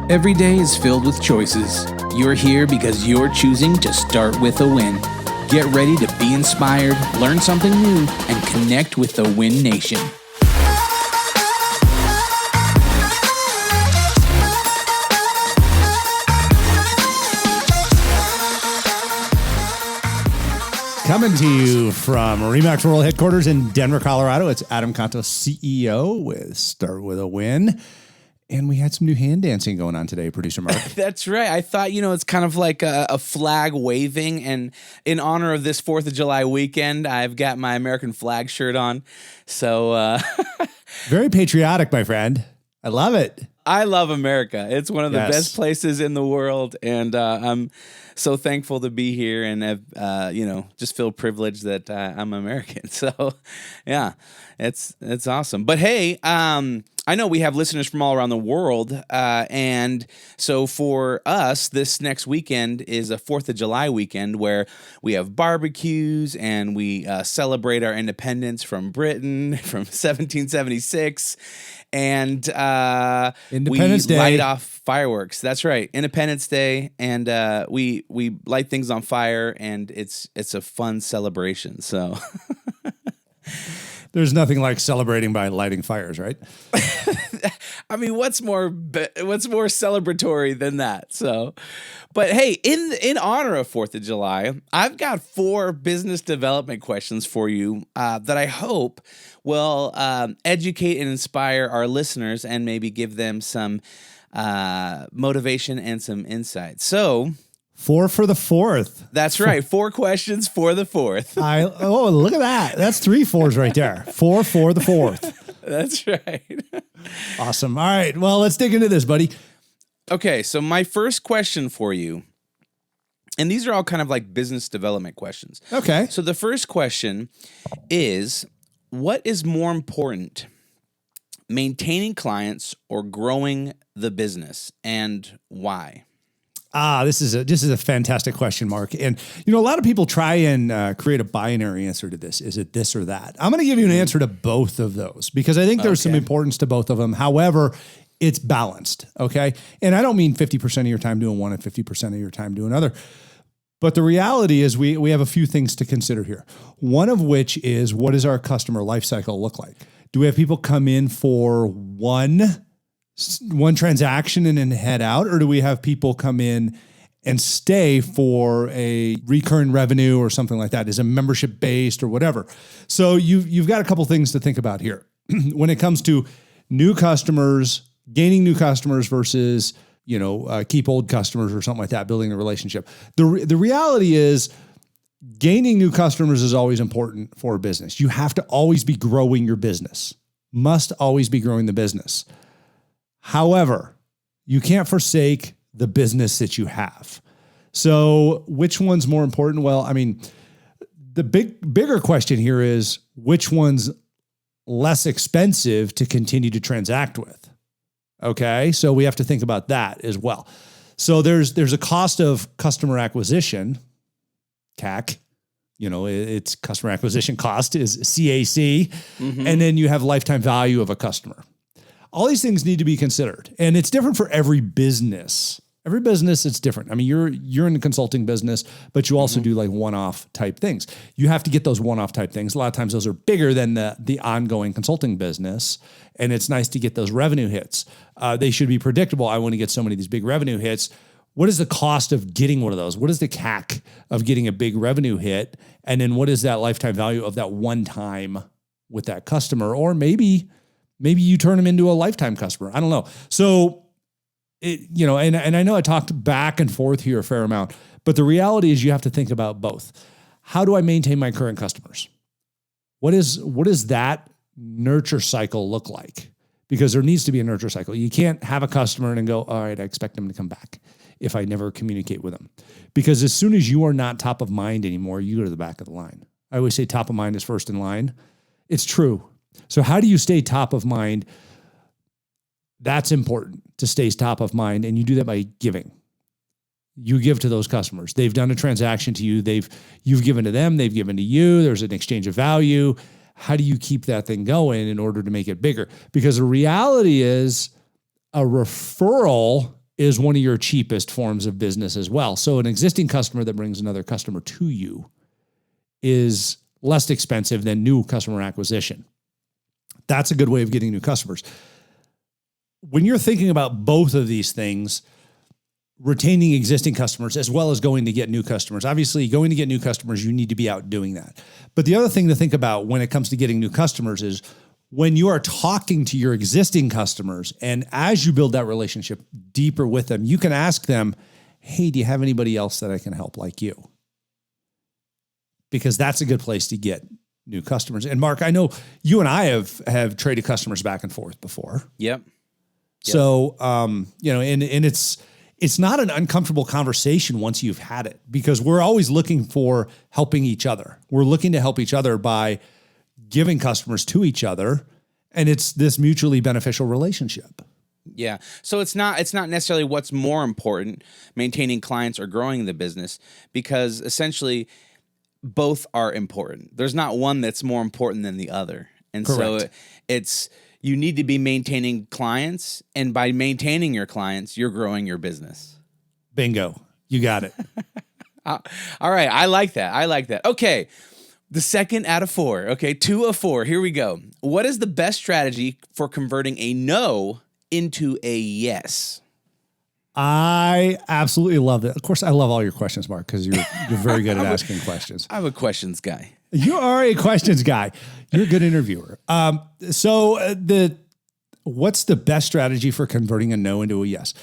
Every day is filled with choices. You're here because you're choosing to start with a win. Get ready to be inspired, learn something new, and connect with the Win Nation. Coming to you from Remax World Headquarters in Denver, Colorado, it's Adam Contos, CEO with Start With A Win. And we had some new hand dancing going on today, Producer Mark. That's right. I thought, it's kind of like a flag waving. And in honor of this 4th of July weekend, I've got my American flag shirt on. So, Very patriotic, my friend. I love it. I love America. It's one of the best places in the world. And I'm so thankful to be here and have, just feel privileged that I'm American. So, yeah, it's awesome. But hey, I know we have listeners from all around the world, and so for us, this next weekend is a 4th of July weekend where we have barbecues and we celebrate our independence from Britain from 1776, and Independence Day. Light off fireworks. That's right, Independence Day, and we light things on fire, and it's a fun celebration. So. There's nothing like celebrating by lighting fires, right? I mean, what's more celebratory than that? So, but hey, in honor of 4th of July, I've got 4 business development questions for you that I hope will educate and inspire our listeners and maybe give them some motivation and some insight. So, 4 for the 4th. That's right. 4 questions for the 4th. Look at that. That's 3 4s right there. 4 for the 4th. That's right. Awesome. All right. Well, let's dig into this, buddy. Okay. So my first question for you, and these are all kind of like business development questions. Okay. So the first question is, what is more important, maintaining clients or growing the business, and why? This is a fantastic question, Mark. And, a lot of people try and create a binary answer to this. Is it this or that? I'm going to give you an answer to both of those because I think there's some importance to both of them. However, it's balanced, okay? And I don't mean 50% of your time doing one and 50% of your time doing other. But the reality is we have a few things to consider here. One of which is, what does our customer life cycle look like? Do we have people come in for one transaction and then head out, or do we have people come in and stay for a recurring revenue or something like that? Is it membership based or whatever? So you've got a couple things to think about here when it comes to new customers, gaining new customers versus keep old customers or something like that, building a relationship. The reality is, gaining new customers is always important for a business. You have to always be growing your business. Must always be growing the business. However, you can't forsake the business that you have. So which one's more important? Well, I mean, the bigger question here is, which one's less expensive to continue to transact with? Okay, so we have to think about that as well. So there's a cost of customer acquisition, CAC. It's customer acquisition cost is CAC. Mm-hmm. And then you have lifetime value of a customer. All these things need to be considered, and it's different for every business. Every business, it's different. I mean, you're in the consulting business, but you also do like one-off type things. You have to get those one-off type things. A lot of times those are bigger than the ongoing consulting business, and it's nice to get those revenue hits. They should be predictable. I want to get so many of these big revenue hits. What is the cost of getting one of those? What is the CAC of getting a big revenue hit? And then what is that lifetime value of that one time with that customer? Or maybe you turn them into a lifetime customer. I don't know. So, and I know I talked back and forth here a fair amount, but the reality is you have to think about both. How do I maintain my current customers? What does that nurture cycle look like? Because there needs to be a nurture cycle. You can't have a customer and go, all right, I expect them to come back if I never communicate with them. Because as soon as you are not top of mind anymore, you go to the back of the line. I always say top of mind is first in line. It's true. So how do you stay top of mind? That's important, to stay top of mind. And you do that by giving. You give to those customers. They've done a transaction to you. You've given to them. They've given to you. There's an exchange of value. How do you keep that thing going in order to make it bigger? Because the reality is, a referral is one of your cheapest forms of business as well. So an existing customer that brings another customer to you is less expensive than new customer acquisition. That's a good way of getting new customers. When you're thinking about both of these things, retaining existing customers as well as going to get new customers, obviously going to get new customers, you need to be out doing that. But the other thing to think about when it comes to getting new customers is when you are talking to your existing customers, and as you build that relationship deeper with them, you can ask them, hey, do you have anybody else that I can help like you? Because that's a good place to get new customers. And Mark, I know you and I have traded customers back and forth before. Yep. So, and it's not an uncomfortable conversation once you've had it, because we're always looking for helping each other. We're looking to help each other by giving customers to each other, and it's this mutually beneficial relationship. Yeah. So it's not necessarily what's more important, maintaining clients or growing the business, because essentially both are important. There's not one that's more important than the other. And Correct. So you need to be maintaining clients, and by maintaining your clients, you're growing your business. Bingo. You got it. All right. I like that. Okay. The second out of 4. Okay. 2 of 4. Here we go. What is the best strategy for converting a no into a yes? I absolutely love it. Of course, I love all your questions, Mark, because you're very good at asking questions. I'm a questions guy. You are a questions guy. You're a good interviewer. What's the best strategy for converting a no into a yes?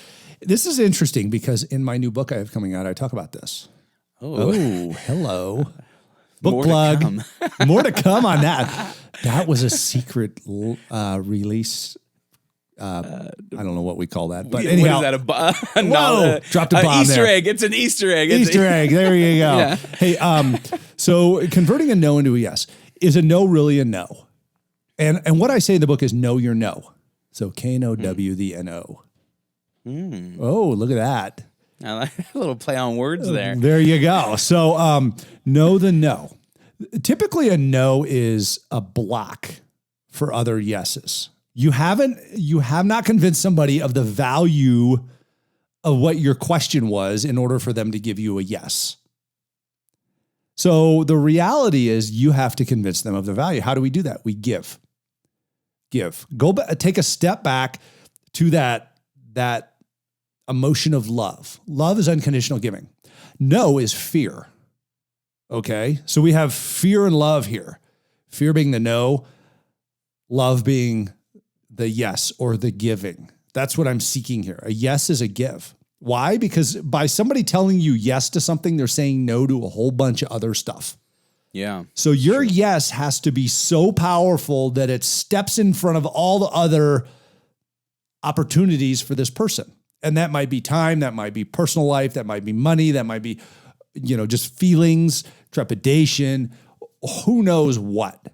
This is interesting because in my new book I have coming out, I talk about this. Oh, hello. Book More plug. to come. More to come on that. That was a secret release. I don't know what we call that, but anyhow. What is that? Whoa, dropped a bomb Easter there. egg. It's an Easter egg. Easter egg. There you go. Yeah. Hey, so converting a no into a yes. Is a no really a no? And what I say in the book is know your no. So KNOW. Oh, look at that. I like a little play on words there. There you go. So know the no. Typically a no is a block for other yeses. You have not convinced somebody of the value of what your question was in order for them to give you a yes. So the reality is you have to convince them of the value. How do we do that? We give. Go back, take a step back to that emotion of love. Love is unconditional giving. No is fear. Okay? So we have fear and love here. Fear being the no, love being the yes or the giving. That's what I'm seeking here. A yes is a give. Why? Because by somebody telling you yes to something, they're saying no to a whole bunch of other stuff. Yeah. So your yes has to be so powerful that it steps in front of all the other opportunities for this person. And that might be time, that might be personal life, that might be money, that might be, just feelings, trepidation, who knows what.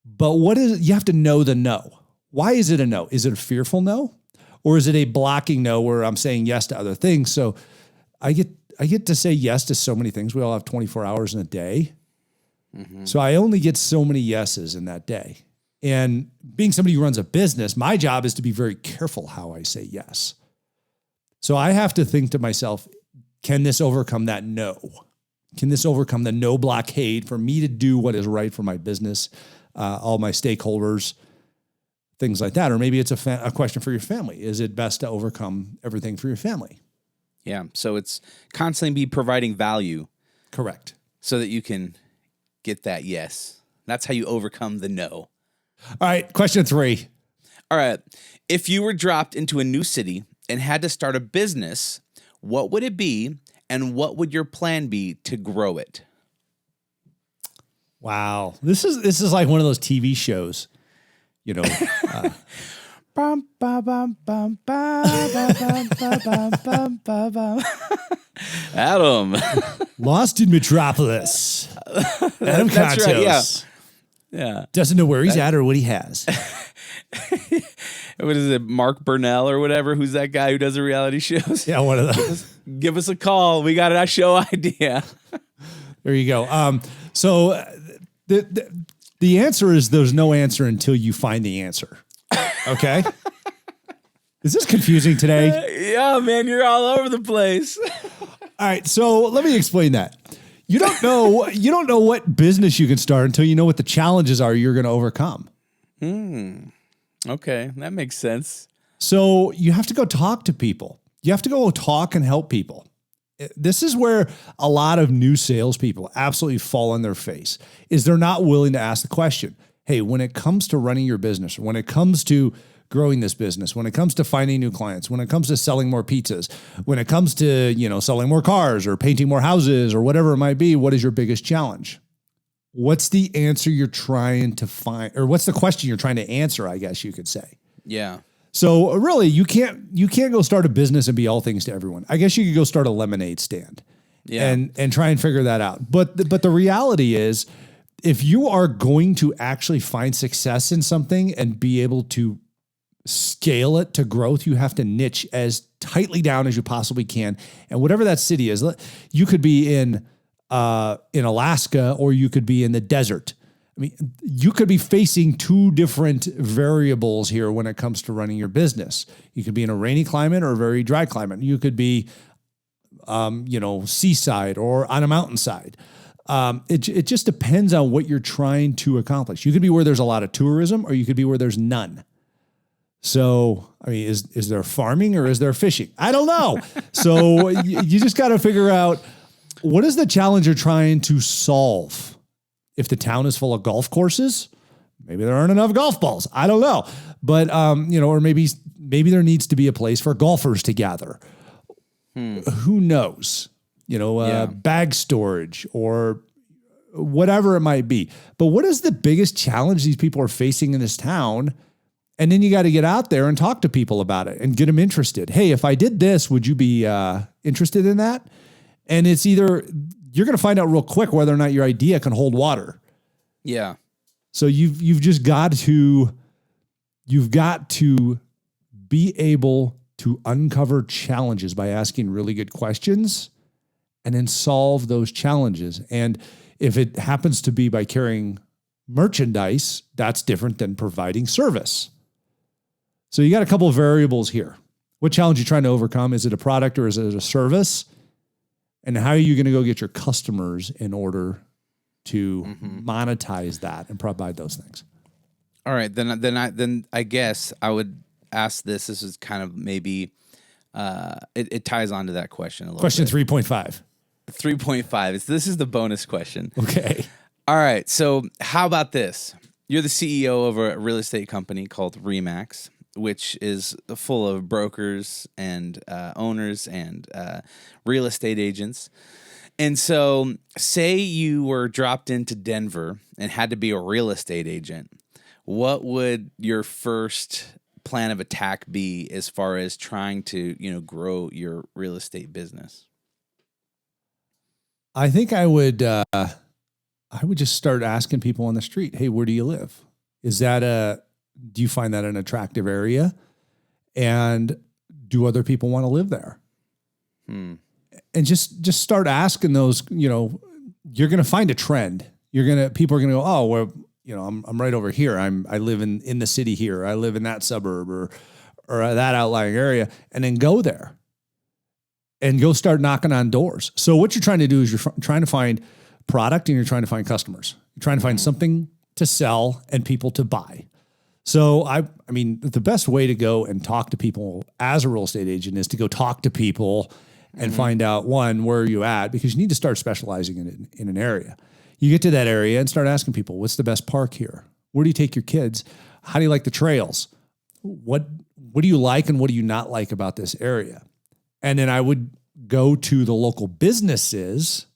But you have to know the no. Why is it a no? Is it a fearful no? Or is it a blocking no where I'm saying yes to other things? So I get to say yes to so many things. We all have 24 hours in a day. Mm-hmm. So I only get so many yeses in that day. And being somebody who runs a business, my job is to be very careful how I say yes. So I have to think to myself, can this overcome that no? Can this overcome the no blockade for me to do what is right for my business, all my stakeholders, things like that? Or maybe it's a question for your family. Is it best to overcome everything for your family? Yeah. So it's constantly be providing value. Correct. So that you can get that yes. That's how you overcome the no. All right. Question 3. All right. If you were dropped into a new city and had to start a business, what would it be? And what would your plan be to grow it? Wow. This is like one of those TV shows, Adam. Lost in Metropolis. Adam Contos. Right, yeah. Doesn't know where he's at or what he has. What is it? Mark Burnell or whatever? Who's that guy who does the reality shows? Yeah, one of those. Give us a call. We got a show idea. There you go. So the answer is there's no answer until you find the answer. Okay? Is this confusing today? Yeah, man, you're all over the place. All right, so let me explain that. You don't know what business you can start until you know what the challenges are you're going to overcome. Okay, that makes sense. So you have to go talk to people. You have to go talk and help people. This is where a lot of new salespeople absolutely fall on their face, is they're not willing to ask the question, hey, when it comes to running your business, when it comes to growing this business, when it comes to finding new clients, when it comes to selling more pizzas, when it comes to, selling more cars or painting more houses or whatever it might be, what is your biggest challenge? What's the answer you're trying to find, or what's the question you're trying to answer, I guess you could say. Yeah. So really, you can't go start a business and be all things to everyone. I guess you could go start a lemonade stand, and try and figure that out. But the reality is, if you are going to actually find success in something and be able to scale it to growth, you have to niche as tightly down as you possibly can. And whatever that city is, you could be in Alaska, or you could be in the desert. I mean, you could be facing two different variables here when it comes to running your business. You could be in a rainy climate or a very dry climate. You could be, seaside or on a mountainside. It just depends on what you're trying to accomplish. You could be where there's a lot of tourism, or you could be where there's none. So, I mean, is there farming or is there fishing? I don't know. So you just got to figure out, what is the challenge you're trying to solve? If the town is full of golf courses, maybe there aren't enough golf balls. I don't know. But, or maybe there needs to be a place for golfers to gather. Who knows? Bag storage or whatever it might be. But what is the biggest challenge these people are facing in this town? And then you got to get out there and talk to people about it and get them interested. Hey, if I did this, would you be interested in that? And it's either you're going to find out real quick whether or not your idea can hold water. Yeah. So you've got to be able to uncover challenges by asking really good questions and then solve those challenges. And if it happens to be by carrying merchandise, that's different than providing service. So you got a couple of variables here. What challenge are you trying to overcome? Is it a product or is it a service? And how are you going to go get your customers in order to monetize that and provide those things? All right, then I guess I would ask this. This is kind of maybe it ties on to that question a little. Question bit. 3.5. 3.5. This is the bonus question. Okay. All right. So how about this? You're the CEO of a real estate company called Remax, which is full of brokers and owners and real estate agents. And so say you were dropped into Denver and had to be a real estate agent. What would your first plan of attack be as far as trying to, grow your real estate business? I think I would just start asking people on the street, hey, where do you live? Do you find that an attractive area? And do other people want to live there? And just start asking those, you're going to find a trend. People are going to go, oh, well, I'm right over here. I live in the city here. I live in that suburb or that outlying area, and then go there and go start knocking on doors. So what you're trying to do is you're trying to find product and you're trying to find customers. You're trying to find something to sell and people to buy. So I mean, the best way to go and talk to people as a real estate agent is to go talk to people and find out, one, where are you at? Because you need to start specializing in an area. You get to that area and start asking people, what's the best park here? Where do you take your kids? How do you like the trails? What do you like and what do you not like about this area? And then I would go to the local businesses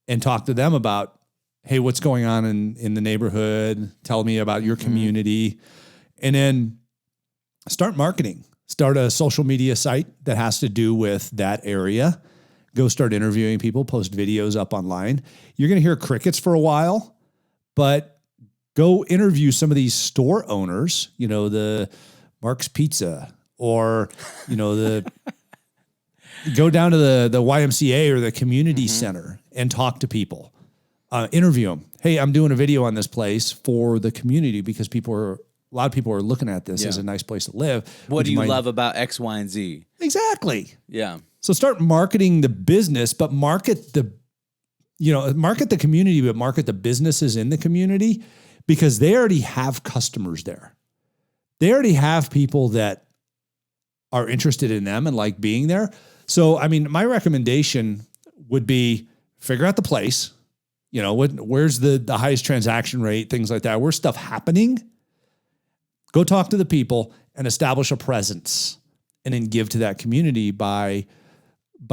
and talk to them about, hey, what's going on in the neighborhood? Tell me about your community. And then start marketing. Start a social media site that has to do with that area. Go start interviewing people, post videos up online. You're going to hear crickets for a while, but go interview some of these store owners, the Mark's Pizza or, go down to the YMCA or the community center and talk to people. Interview them. Hey, I'm doing a video on this place for the community because people a lot of people are looking at this as a nice place to live. What do you love about X, Y, and Z? Exactly. Yeah. So start marketing the business, but market the community, but market the businesses in the community, because they already have customers there. They already have people that are interested in them and like being there. So, I mean, my recommendation would be figure out the place, where's the highest transaction rate, things like that, where's stuff happening. Go talk to the people and establish a presence, and then give to that community by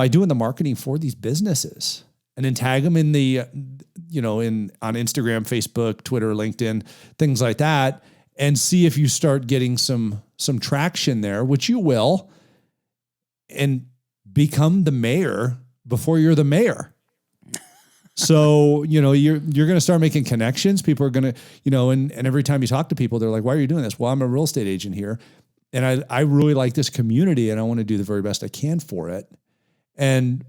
doing the marketing for these businesses, and then tag them in the, on Instagram, Facebook, Twitter, LinkedIn, things like that, and see if you start getting some traction there, which you will, and become the mayor before you're the mayor. So, you're going to start making connections. People are going to, and every time you talk to people, they're like, why are you doing this? Well, I'm a real estate agent here, and I really like this community, and I want to do the very best I can for it. And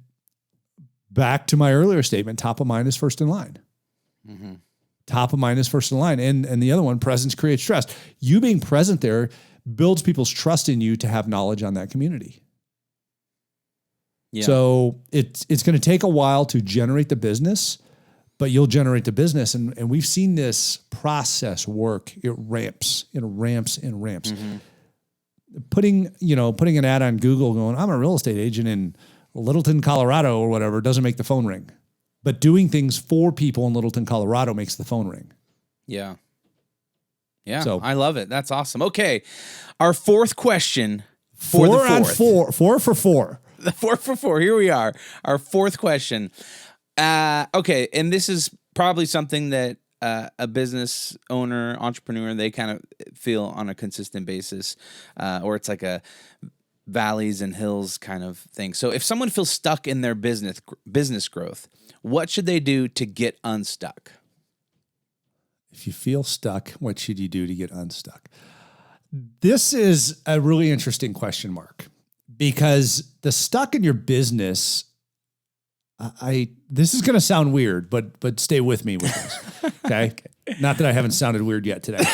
back to my earlier statement, top of mind is first in line. Mm-hmm. Top of mind is first in line. And the other one, presence creates trust. You being present there builds people's trust in you to have knowledge on that community. Yeah. So it's going to take a while to generate the business, but you'll generate the business. And we've seen this process work. It ramps. Mm-hmm. Putting an ad on Google going, I'm a real estate agent in Littleton, Colorado or whatever, doesn't make the phone ring. But doing things for people in Littleton, Colorado makes the phone ring. Yeah. Yeah. So I love it. That's awesome. Okay. Our fourth question. Four for four. The 4 for 4. Here we are. Our fourth question. Okay. And this is probably something that a business owner, entrepreneur, they kind of feel on a consistent basis, or it's like a valleys and hills kind of thing. So if someone feels stuck in their business growth, what should they do to get unstuck? If you feel stuck, what should you do to get unstuck? This is a really interesting question, Mark, because the stuck in your business, this is going to sound weird, but stay with me with this. Okay. Not that I haven't sounded weird yet today.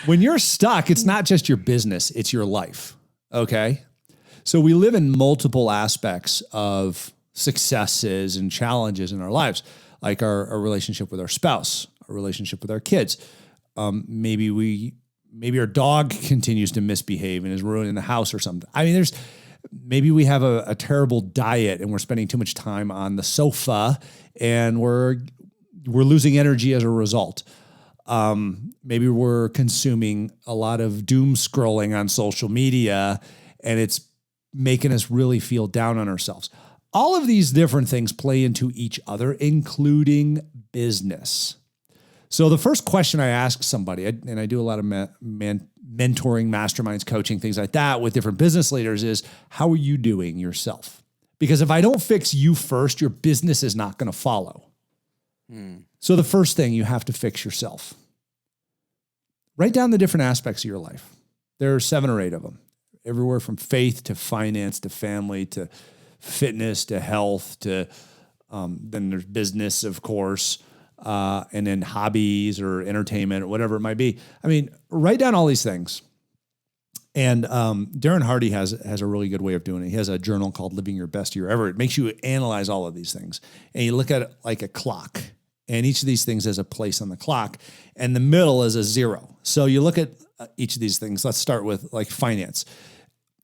When you're stuck, it's not just your business, it's your life. Okay. So we live in multiple aspects of successes and challenges in our lives, like our relationship with our spouse, our relationship with our kids. Maybe our dog continues to misbehave and is ruining the house or something. I mean, maybe we have a terrible diet and we're spending too much time on the sofa and we're losing energy as a result. Maybe we're consuming a lot of doom scrolling on social media and it's making us really feel down on ourselves. All of these different things play into each other, including business. So the first question I ask somebody, and I do a lot of mentoring, masterminds, coaching, things like that with different business leaders, is how are you doing yourself? Because if I don't fix you first, your business is not going to follow. So the first thing, you have to fix yourself. Write down the different aspects of your life. There are 7 or 8 of them, everywhere from faith to finance to family to fitness to health to then there's business, of course. And then hobbies or entertainment or whatever it might be. I mean, write down all these things. And Darren Hardy has a really good way of doing it. He has a journal called Living Your Best Year Ever. It makes you analyze all of these things. And you look at it like a clock. And each of these things has a place on the clock. And the middle is a 0. So you look at each of these things. Let's start with like finance.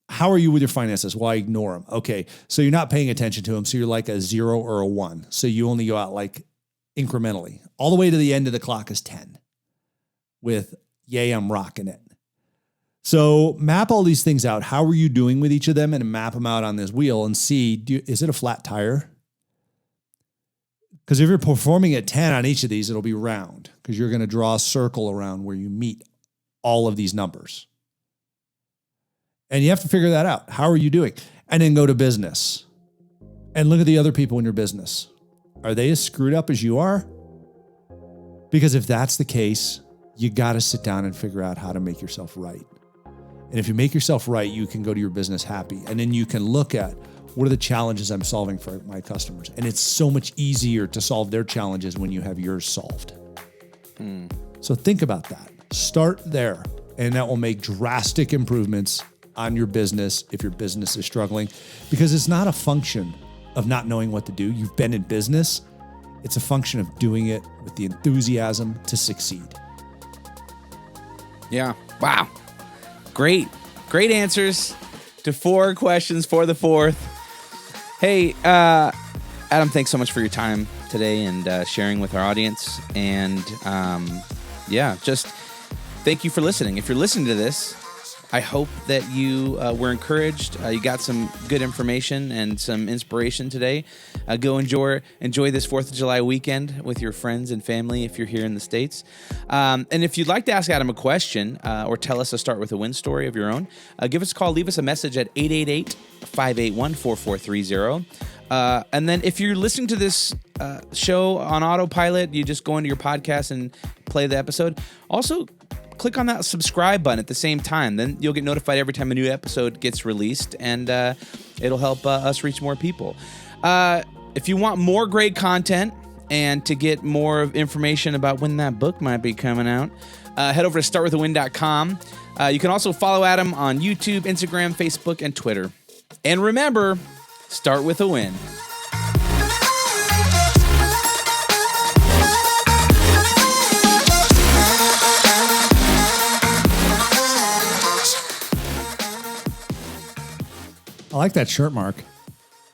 How are you with your finances? Well, I ignore them. Okay. So you're not paying attention to them. So you're like a 0 or a 1. So you only go out like incrementally. All the way to the end of the clock is 10 with, yay, I'm rocking it. So map all these things out. How are you doing with each of them? And map them out on this wheel and see, is it a flat tire? Because if you're performing at 10 on each of these, it'll be round because you're going to draw a circle around where you meet all of these numbers. And you have to figure that out. How are you doing? And then go to business and look at the other people in your business. Are they as screwed up as you are? Because if that's the case, you got to sit down and figure out how to make yourself right. And if you make yourself right, you can go to your business happy. And then you can look at what are the challenges I'm solving for my customers. And it's so much easier to solve their challenges when you have yours solved. So think about that. Start there, and that will make drastic improvements on your business if your business is struggling, because it's not a function of not knowing what to do. You've been in business. It's a function of doing it with the enthusiasm to succeed. Yeah. Wow. Great answers to 4 questions for the 4th. Hey, Adam, thanks so much for your time today and sharing with our audience. And just thank you for listening. If you're listening to this, I hope that you were encouraged. You got some good information and some inspiration today. Go enjoy this 4th of July weekend with your friends and family if you're here in the States. And if you'd like to ask Adam a question or tell us a Start With a Win story of your own, give us a call. Leave us a message at 888-581-4430. And then if you're listening to this show on autopilot, you just go into your podcast and play the episode. Also, click on that subscribe button at the same time. Then you'll get notified every time a new episode gets released, and it'll help us reach more people. If you want more great content and to get more information about when that book might be coming out, head over to startwithawin.com. You can also follow Adam on YouTube, Instagram, Facebook, and Twitter. And remember, start with a win. I like that shirt, Mark.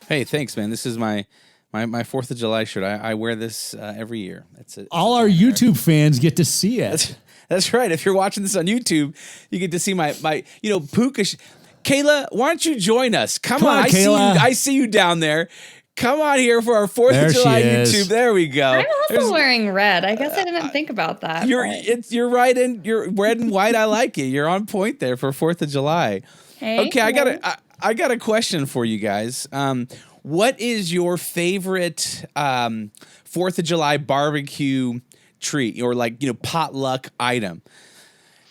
Hey, thanks, man. This is my 4th of July shirt. I wear this every year. All our YouTube fans get to see it. That's right. If you're watching this on YouTube, you get to see my Puka. Kayla, why don't you join us? Come on, Kayla. I see you down there. Come on here for our 4th of July YouTube. There we go. I'm also wearing red. I guess I didn't think about that. You're right, and you're red and white. I like it. You're on point there for 4th of July. Hey, okay, I got a question for you guys. What is your favorite 4th of July barbecue treat or potluck item?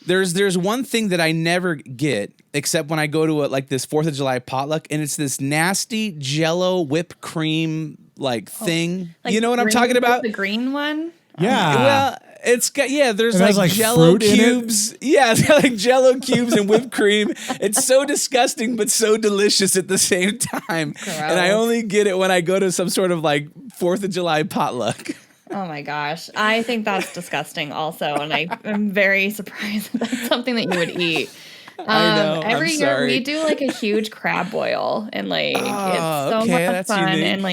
There's one thing that I never get except when I go to this 4th of July potluck, and it's this nasty Jell-O whipped cream thing. You know what I'm talking about? The green one? Yeah. Well, it's got there's Jell-O cubes. Yeah, it's got Jell-O cubes and whipped cream. It's so disgusting but so delicious at the same time. Gross. And I only get it when I go to some sort of 4th of July potluck. Oh my gosh. I think that's disgusting also, and I am very surprised that that's something that you would eat. I know. Every year we do a huge crab boil, and it's so much fun. Unique. And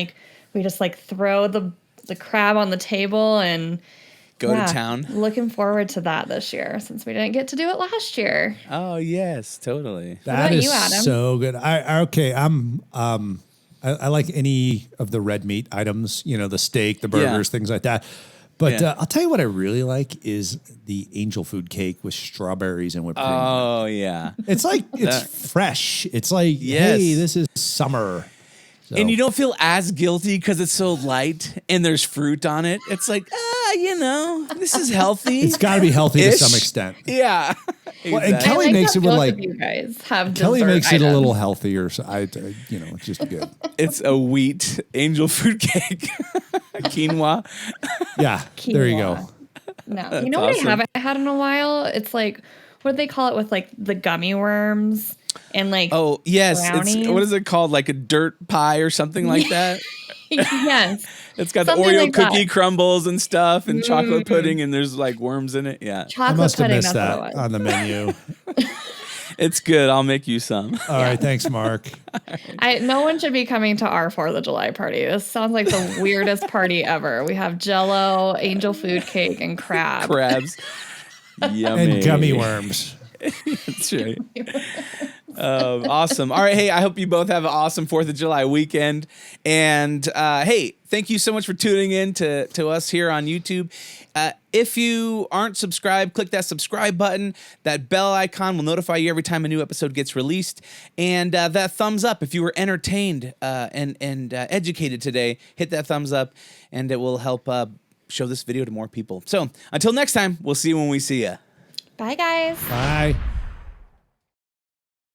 we just throw the crab on the table and go to town. Looking forward to that this year since we didn't get to do it last year. Oh yes, totally. That is you, Adam? So good. I like any of the red meat items, the steak, the burgers, things like that. But I'll tell you what I really like is the angel food cake with strawberries and whipped cream. Oh, yeah. It's it's fresh. It's hey, this is summer. So. And you don't feel as guilty because it's so light and there's fruit on it. It's this is healtly. It's got to be healthy to some extent. Yeah. Well, and Kelly makes it with you guys have Kelly makes items. it a little healthier. So it's just good. It's a wheat angel food cake. Quinoa. Yeah. Quinoa. There you go. No, That's what awesome. I haven't had in a while? It's what do they call it with the gummy worms and oh yes, brownies? what is it called? Like a dirt pie or something like that. Yes. It's got Something the Oreo like cookie that. crumbles and stuff and chocolate pudding and there's worms in it. Yeah. Chocolate I must have pudding, missed that's that what it was. on the menu. It's good. I'll make you some. All right. Thanks, Mark. No one should be coming to our 4th of July party. This sounds like the weirdest party ever. We have Jell-O, angel food cake, and Crabs. Yummy. And gummy worms. That's right. Awesome. All right. Hey, I hope you both have an awesome 4th of July weekend. And hey, thank you so much for tuning in to us here on YouTube. If you aren't subscribed, click that subscribe button. That bell icon will notify you every time a new episode gets released. And that thumbs up. If you were entertained and educated today, hit that thumbs up, and it will help show this video to more people. So until next time, we'll see you when we see you. Bye, guys. Bye.